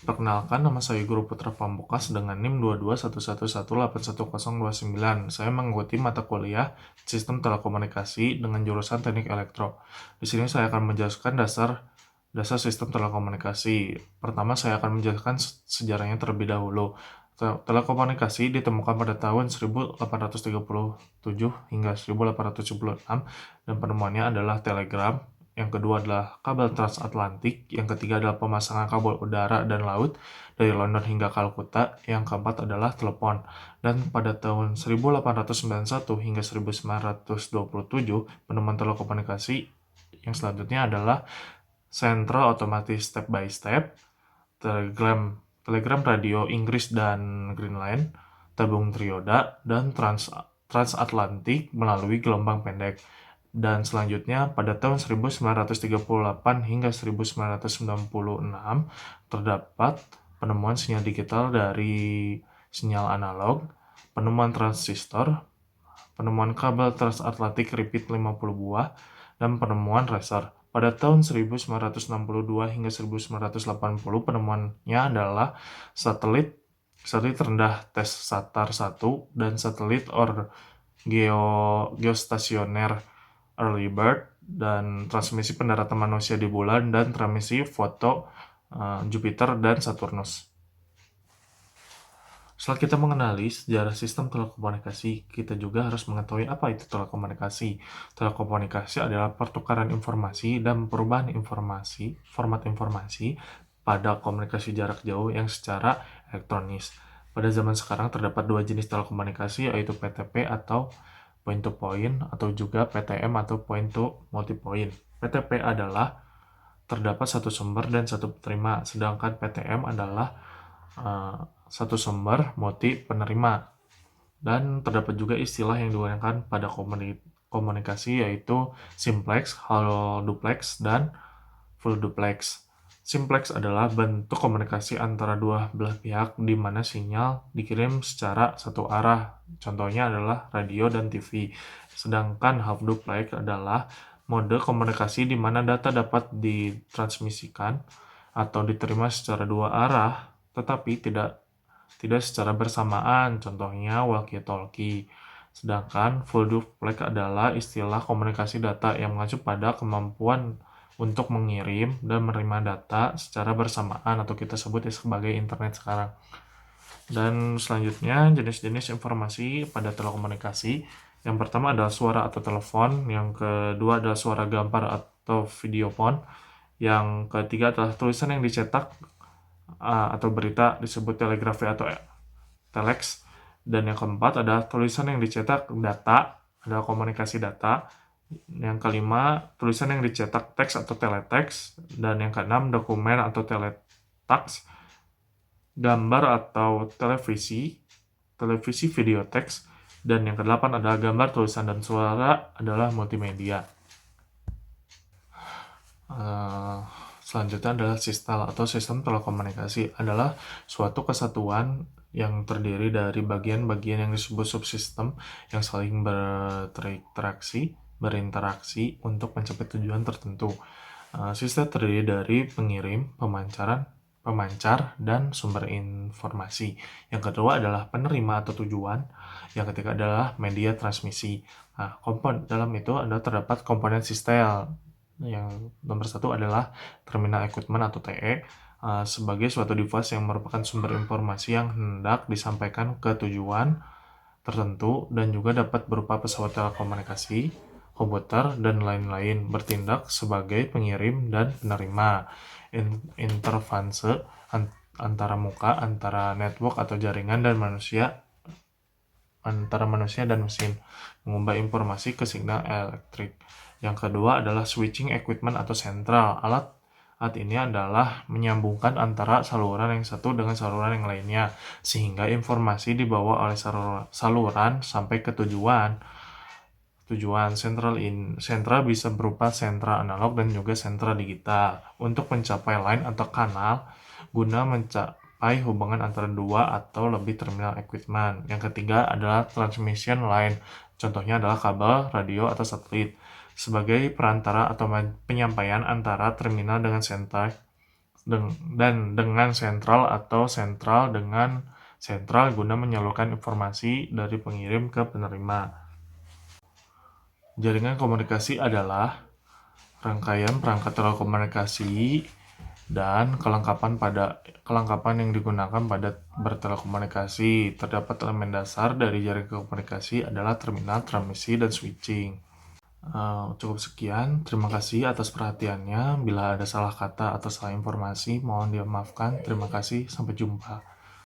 Perkenalkan, nama saya Guru Putra Pamungkas dengan NIM 22111818029. Saya mengikuti mata kuliah Sistem Telekomunikasi dengan jurusan Teknik Elektro. Di sini saya akan menjelaskan dasar sistem telekomunikasi. Pertama, saya akan menjelaskan sejarahnya terlebih dahulu. Telekomunikasi ditemukan pada tahun 1837 hingga 1876 dan penemuannya adalah telegram. Yang kedua adalah kabel transatlantik, yang ketiga adalah pemasangan kabel udara dan laut dari London hingga Kalkuta, yang keempat adalah telepon. Dan pada tahun 1891 hingga 1927, penemuan telekomunikasi yang selanjutnya adalah Central Automatic Step by Step, telegram radio Inggris dan Greenland, tabung trioda, dan transatlantik melalui gelombang pendek. Dan selanjutnya pada tahun 1938 hingga 1996 terdapat penemuan sinyal digital dari sinyal analog, penemuan transistor, penemuan kabel transatlantik repeat 50 buah, dan penemuan laser. Pada tahun 1962 hingga 1980 penemuannya adalah satelit rendah tes Satar 1 dan satelit geostasioner Early Bird, dan transmisi pendaratan manusia di bulan, dan transmisi foto Jupiter dan Saturnus. Setelah kita mengenali sejarah sistem telekomunikasi, kita juga harus mengetahui apa itu telekomunikasi. Telekomunikasi adalah pertukaran informasi dan perubahan informasi, format informasi pada komunikasi jarak jauh yang secara elektronis. Pada zaman sekarang terdapat dua jenis telekomunikasi, yaitu PTP atau point to point, atau juga PTM atau point to multipoint. PTP adalah terdapat satu sumber dan satu penerima, sedangkan PTM adalah satu sumber multi penerima. Dan terdapat juga istilah yang digunakan pada komunikasi, yaitu simplex, hollow duplex, dan full duplex. Simplex adalah bentuk komunikasi antara dua belah pihak di mana sinyal dikirim secara satu arah. Contohnya adalah radio dan TV. Sedangkan half duplex adalah mode komunikasi di mana data dapat ditransmisikan atau diterima secara dua arah, tetapi tidak secara bersamaan, contohnya walkie-talkie. Sedangkan full duplex adalah istilah komunikasi data yang mengacu pada kemampuan untuk mengirim dan menerima data secara bersamaan, atau kita sebut sebagai internet sekarang. Dan selanjutnya, jenis-jenis informasi pada telekomunikasi. Yang pertama adalah suara atau telepon, yang kedua adalah suara gambar atau videophone, yang ketiga adalah tulisan yang dicetak atau berita disebut telegrafi atau telex, dan yang keempat adalah tulisan yang dicetak data, adalah komunikasi data. Yang kelima, tulisan yang dicetak teks atau teletext, dan yang keenam, dokumen atau teletext, gambar atau televisi video teks, dan yang kedelapan adalah gambar, tulisan, dan suara adalah multimedia. Selanjutnya adalah sistem telekomunikasi adalah suatu kesatuan yang terdiri dari bagian-bagian yang disebut subsistem yang saling berinteraksi untuk mencapai tujuan tertentu. Sistem terdiri dari pengirim, pemancar, dan sumber informasi. Yang kedua adalah penerima atau tujuan. Yang ketiga adalah media transmisi. Dalam itu terdapat komponen sistem. Yang nomor satu adalah terminal equipment atau TE, sebagai suatu device yang merupakan sumber informasi yang hendak disampaikan ke tujuan tertentu, dan juga dapat berupa pesawat telekomunikasi, komputer, dan lain-lain, bertindak sebagai pengirim dan penerima. Interface antara muka, antara network atau jaringan dan manusia, antara manusia dan mesin, mengubah informasi ke signal elektrik. Yang kedua adalah switching equipment atau sentral. Alat ini adalah menyambungkan antara saluran yang satu dengan saluran yang lainnya, sehingga informasi dibawa oleh saluran sampai ke tujuan. Sentral bisa berupa sentral analog dan juga sentral digital untuk mencapai line atau kanal guna mencapai hubungan antara dua atau lebih terminal equipment. Yang ketiga adalah transmission line. Contohnya adalah kabel, radio, atau satelit, sebagai perantara atau penyampaian antara terminal dengan dan dengan sentral atau sentral dengan sentral guna menyalurkan informasi dari pengirim ke penerima. Jaringan komunikasi adalah rangkaian perangkat telekomunikasi dan kelengkapan yang digunakan pada bertelekomunikasi. Terdapat elemen dasar dari jaringan komunikasi adalah terminal, transmisi, dan switching. Cukup sekian, terima kasih atas perhatiannya. Bila ada salah kata atau salah informasi, mohon dimaafkan. Terima kasih, sampai jumpa.